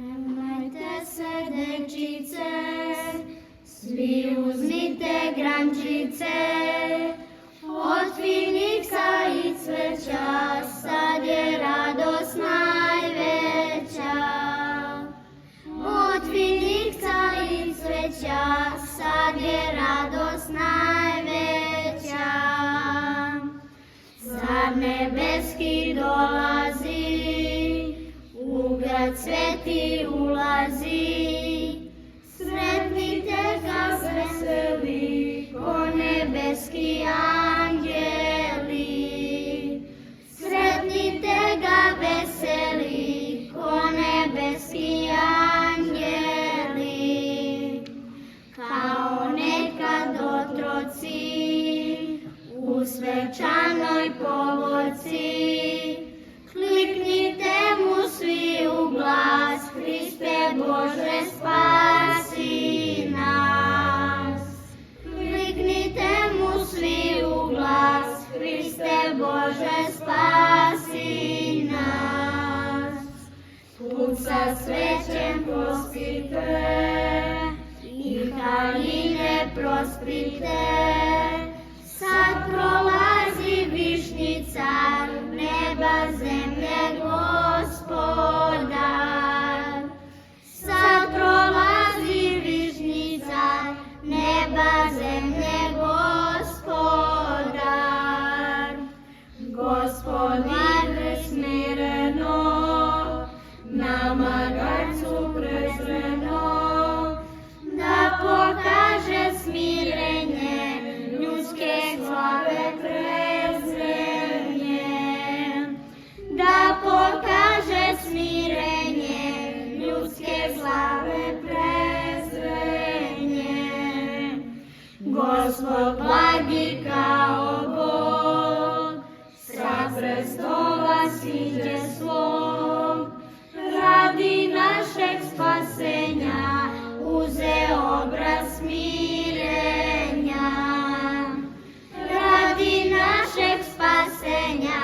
Nemajte se, dečice, svi uzmite grančice, od finiksa i cveća, sad je radost najveća. Od finiksa i cveća, sad je radost najveća. Car nebeski dolazi, u grad sveti ulazi, sretnite ga veseli, ko nebeski anđeli. Sretnite ga veseli, ko nebeski anđeli. Kao nekad otroci, u svečanoj povorci, kliknite mu svi u glas, Hriste Bože spasi nas. Kliknite mu svi u glas, Hriste Bože spasi nas. Put sa svećem prospite, i haljine prospite, sad prolazi višnji car, neba zemlje Gospodar. Sad prolazi višnji car, neba zemlje Gospodar. Gospodar smireno, na magarcu prezreno, da pokaže smirenje, ljudske glave prezrenje. Da pokaže smirenje, ljudske glave prezrenje. Gospod blagi kao Bog, sa prestola siđe svog, radi našeg spasenja, uzeo obraz smirenja. Radi našeg spasenja,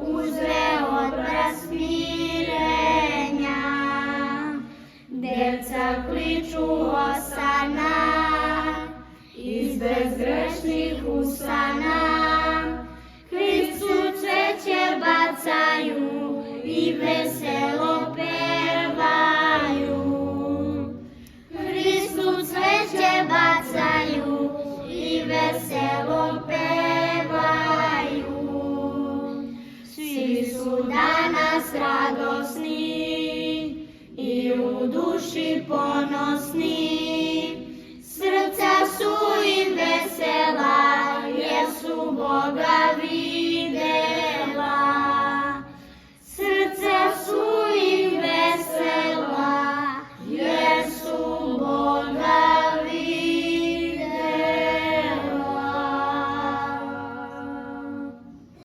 uzeo obraz smirenja. Deca kliču Osana, iz bezgrešnih usana, Hristu cveće bacaju i veselo pevaju. Hristu cveće bacaju i veselo pevaju. Svi su danas radosni i u duši ponosni,